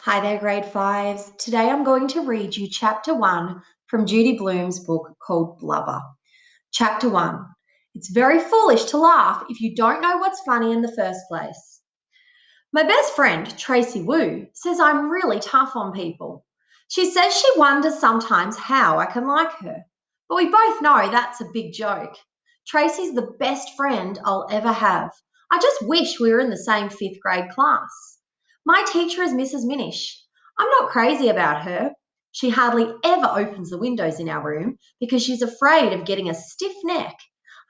Hi there, grade fives. Today I'm going to read you chapter 1 from Judy Blume's book called Blubber. Chapter 1. It's very foolish to laugh if you don't know what's funny in the first place. My best friend, Tracy Wu, says I'm really tough on people. She says she wonders sometimes how I can like her. But we both know that's a big joke. Tracy's the best friend I'll ever have. I just wish we were in the same fifth grade class. My teacher is Mrs. Minish. I'm not crazy about her. She hardly ever opens the windows in our room because she's afraid of getting a stiff neck.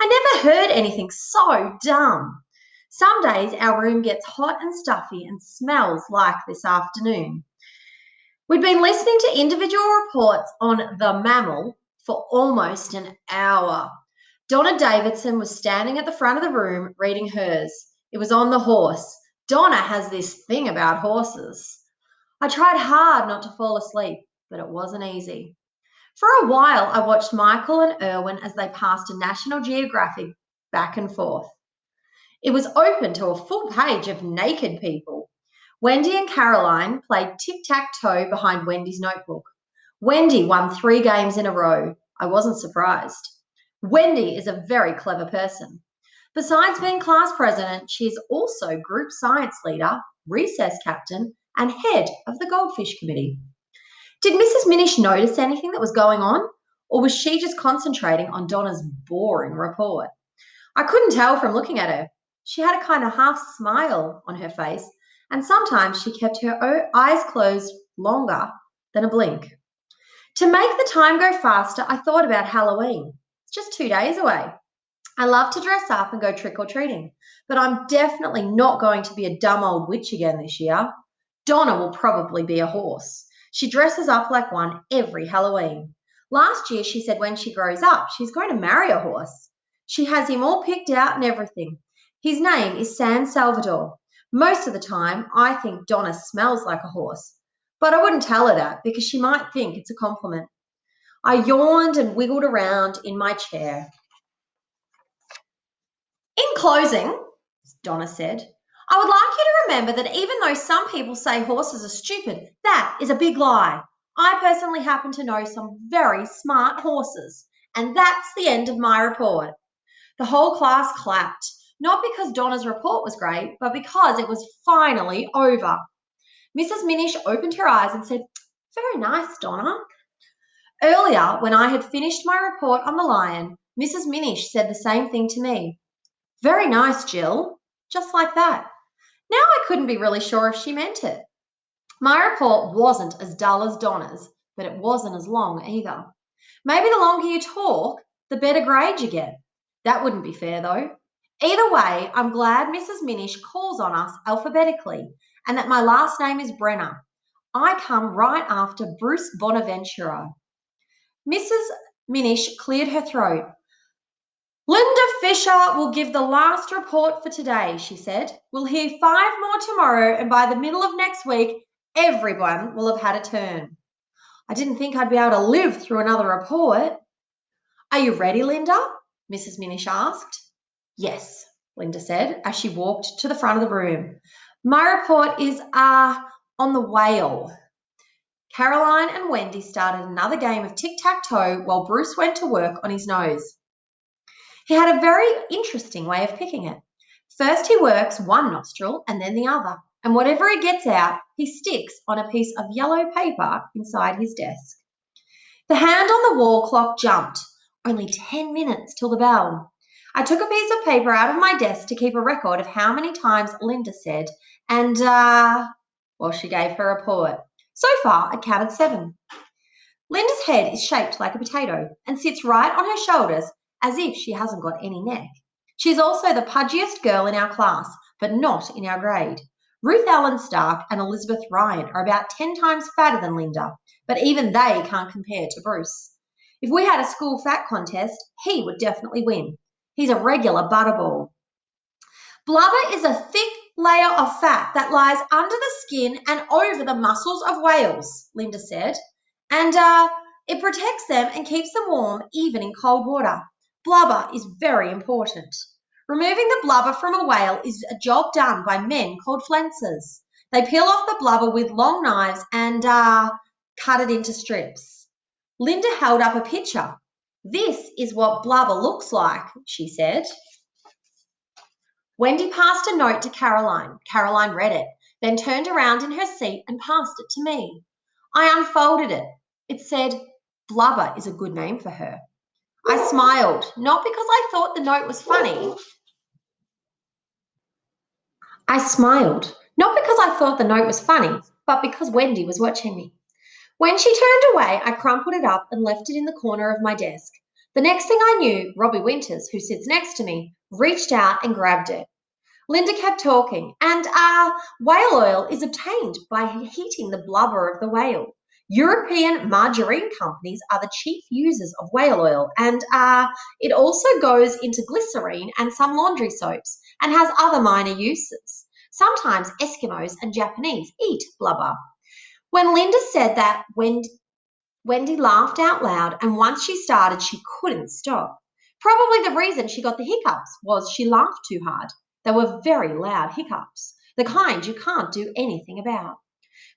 I never heard anything so dumb. Some days our room gets hot and stuffy and smells like this afternoon. We'd been listening to individual reports on the mammal for almost an hour. Donna Davidson was standing at the front of the room reading hers. It was on the horse. Donna has this thing about horses. I tried hard not to fall asleep, but it wasn't easy. For a while, I watched Michael and Irwin as they passed a National Geographic back and forth. It was open to a full page of naked people. Wendy and Caroline played tic-tac-toe behind Wendy's notebook. Wendy won 3 games in a row. I wasn't surprised. Wendy is a very clever person. Besides being class president, she is also group science leader, recess captain, and head of the Goldfish Committee. Did Mrs. Minish notice anything that was going on, or was she just concentrating on Donna's boring report? I couldn't tell from looking at her. She had a kind of half smile on her face, and sometimes she kept her eyes closed longer than a blink. To make the time go faster, I thought about Halloween. It's just 2 days away. I love to dress up and go trick-or-treating, but I'm definitely not going to be a dumb old witch again this year. Donna will probably be a horse. She dresses up like one every Halloween. Last year, she said when she grows up, she's going to marry a horse. She has him all picked out and everything. His name is San Salvador. Most of the time, I think Donna smells like a horse, but I wouldn't tell her that because she might think it's a compliment. I yawned and wiggled around in my chair. In closing, Donna said, I would like you to remember that even though some people say horses are stupid, that is a big lie. I personally happen to know some very smart horses, and that's the end of my report. The whole class clapped, not because Donna's report was great, but because it was finally over. Mrs. Minish opened her eyes and said, Very nice, Donna. Earlier, when I had finished my report on the lion, Mrs. Minish said the same thing to me. Very nice, Jill. Just like that. Now I couldn't be really sure if she meant it. My report wasn't as dull as Donna's, but it wasn't as long either. Maybe the longer you talk, the better grade you get. That wouldn't be fair, though. Either way, I'm glad Mrs. Minish calls on us alphabetically and that my last name is Brenner. I come right after Bruce Bonaventura. Mrs. Minish cleared her throat. Linda Fisher will give the last report for today, she said. We'll hear 5 more tomorrow, and by the middle of next week, everyone will have had a turn. I didn't think I'd be able to live through another report. Are you ready, Linda? Mrs. Minish asked. Yes, Linda said as she walked to the front of the room. My report is on the whale. Caroline and Wendy started another game of tic-tac-toe while Bruce went to work on his nose. He had a very interesting way of picking it. First, he works one nostril and then the other, and whatever he gets out, he sticks on a piece of yellow paper inside his desk. The hand on the wall clock jumped. Only 10 minutes till the bell. I took a piece of paper out of my desk to keep a record of how many times Linda said, and, she gave her report. So far, I counted 7. Linda's head is shaped like a potato and sits right on her shoulders as if she hasn't got any neck. She's also the pudgiest girl in our class, but not in our grade. Ruth Ellen Stark and Elizabeth Ryan are about 10 times fatter than Linda, but even they can't compare to Bruce. If we had a school fat contest, he would definitely win. He's a regular butterball. Blubber is a thick layer of fat that lies under the skin and over the muscles of whales, Linda said. And it protects them and keeps them warm even in cold water. Blubber is very important. Removing the blubber from a whale is a job done by men called flencers. They peel off the blubber with long knives and cut it into strips. Linda held up a picture. "This is what blubber looks like," she said. Wendy passed a note to Caroline. Caroline read it, then turned around in her seat and passed it to me. I unfolded it. It said, "Blubber is a good name for her." I smiled, not because I thought the note was funny. But because Wendy was watching me. When she turned away, I crumpled it up and left it in the corner of my desk. The next thing I knew, Robbie Winters, who sits next to me, reached out and grabbed it. Linda kept talking, and whale oil is obtained by heating the blubber of the whale. European margarine companies are the chief users of whale oil, and it also goes into glycerine and some laundry soaps and has other minor uses. Sometimes Eskimos and Japanese eat blubber. When Linda said that, Wendy laughed out loud, and once she started, she couldn't stop. Probably the reason she got the hiccups was she laughed too hard. They were very loud hiccups, the kind you can't do anything about.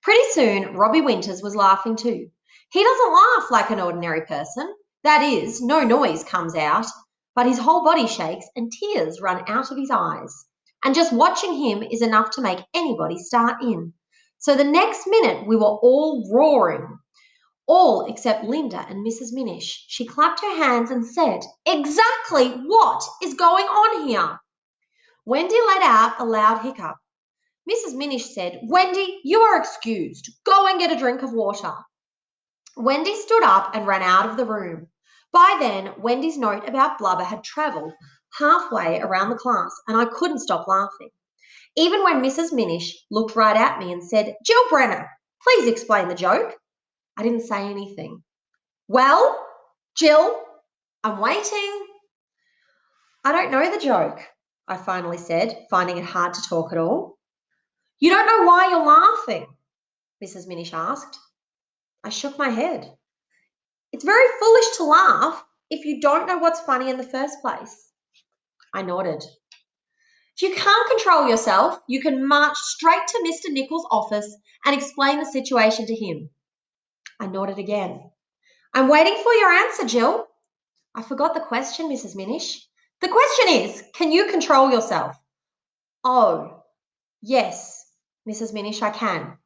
Pretty soon, Robbie Winters was laughing too. He doesn't laugh like an ordinary person. That is, no noise comes out, but his whole body shakes and tears run out of his eyes. And just watching him is enough to make anybody start in. So the next minute, we were all roaring. All except Linda and Mrs. Minish. She clapped her hands and said, "Exactly what is going on here?" Wendy let out a loud hiccup. Mrs. Minish said, "Wendy, you are excused. Go and get a drink of water." Wendy stood up and ran out of the room. By then, Wendy's note about blubber had travelled halfway around the class, and I couldn't stop laughing. Even when Mrs. Minish looked right at me and said, "Jill Brenner, please explain the joke," I didn't say anything. "Well, Jill, I'm waiting." "I don't know the joke," I finally said, finding it hard to talk at all. "You don't know why you're laughing?" Mrs. Minish asked. I shook my head. "It's very foolish to laugh if you don't know what's funny in the first place." I nodded. "If you can't control yourself, you can march straight to Mr. Nichols' office and explain the situation to him." I nodded again. "I'm waiting for your answer, Jill." "I forgot the question, Mrs. Minish." "The question is, can you control yourself?" "Oh, yes, Mrs. Minish, I can."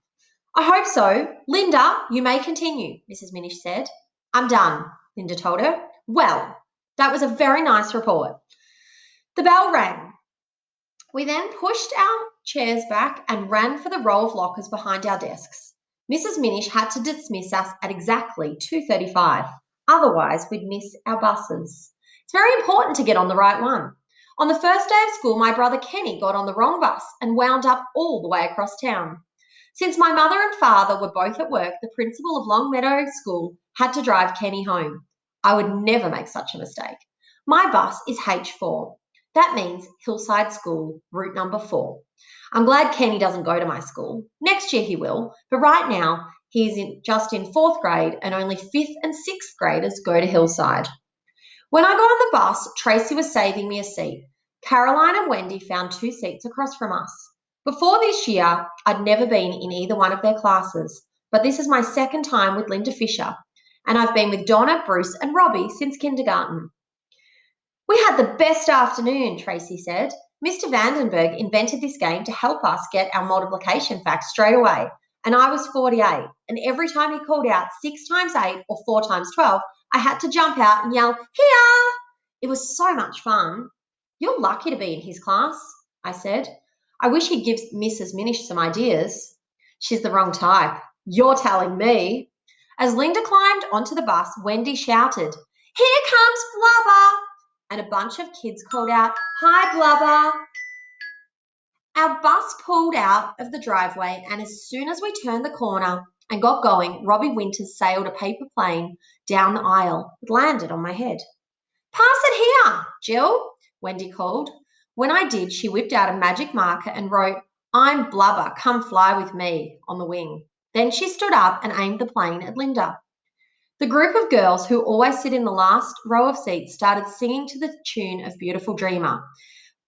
"I hope so. Linda, you may continue," Mrs. Minish said. "I'm done," Linda told her. "Well, that was a very nice report." The bell rang. We then pushed our chairs back and ran for the row of lockers behind our desks. Mrs. Minish had to dismiss us at exactly 2:35. Otherwise, we'd miss our buses. It's very important to get on the right one. On the first day of school, my brother Kenny got on the wrong bus and wound up all the way across town. Since my mother and father were both at work, the principal of Longmeadow School had to drive Kenny home. I would never make such a mistake. My bus is H4. That means Hillside School, route number 4. I'm glad Kenny doesn't go to my school. Next year he will, but right now he's just in 4th grade and only 5th and 6th graders go to Hillside. When I got on the bus, Tracy was saving me a seat. Caroline and Wendy found 2 seats across from us. Before this year, I'd never been in either one of their classes, but this is my second time with Linda Fisher, and I've been with Donna, Bruce, and Robbie since kindergarten. "We had the best afternoon," Tracy said. "Mr. Vandenberg invented this game to help us get our multiplication facts straight away, and I was 48, and every time he called out 6 times 8 or 4 times 12, I had to jump out and yell, 'Here!' It was so much fun." "You're lucky to be in his class," I said. "I wish he'd give Mrs. Minish some ideas." "She's the wrong type." "You're telling me." As Linda climbed onto the bus, Wendy shouted, "Here comes Blubber!" And a bunch of kids called out, "Hi, Blubber." Our bus pulled out of the driveway, and as soon as we turned the corner and got going, Robbie Winters sailed a paper plane down the aisle. It landed on my head. "Pass it here, Jill," Wendy called. When I did, she whipped out a magic marker and wrote, "I'm Blubber, come fly with me," on the wing. Then she stood up and aimed the plane at Linda. The group of girls who always sit in the last row of seats started singing to the tune of Beautiful Dreamer.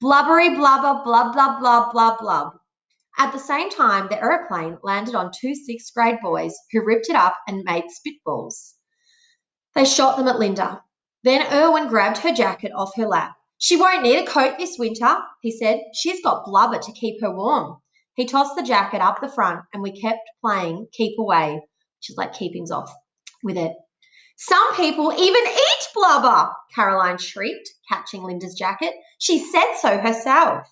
"Blubbery blubber, blub, blub, blub, blub, blub." At the same time, the aeroplane landed on two sixth grade boys who ripped it up and made spitballs. They shot them at Linda. Then Irwin grabbed her jacket off her lap. She won't need a coat this winter, he said. She's got Blubber to keep her warm. He tossed the jacket up the front and we kept playing Keep Away, which is like keepings off, with it. Some people even eat blubber, Caroline shrieked, catching Linda's jacket. She said so herself.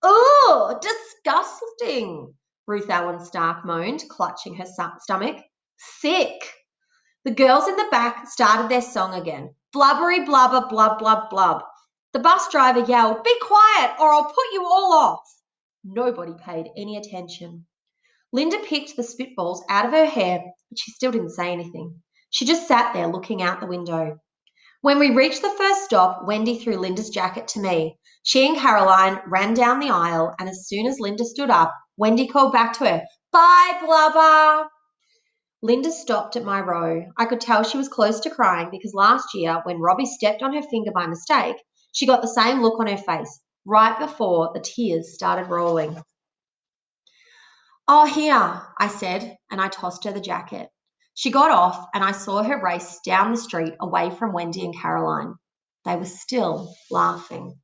Oh, disgusting, Ruth Allen Stark moaned, clutching her stomach. Sick. The girls in the back started their song again. Blubbery blubber blub blub blub. The bus driver yelled, "Be quiet or I'll put you all off." Nobody paid any attention. Linda picked the spitballs out of her hair, but she still didn't say anything. She just sat there looking out the window. When we reached the first stop, Wendy threw Linda's jacket to me. She and Caroline ran down the aisle, and as soon as Linda stood up, Wendy called back to her, "Bye, Blubber." Linda stopped at my row. I could tell she was close to crying because last year, when Robbie stepped on her finger by mistake, she got the same look on her face right before the tears started rolling. "Oh, here," I said, and I tossed her the jacket. She got off, and I saw her race down the street away from Wendy and Caroline. They were still laughing.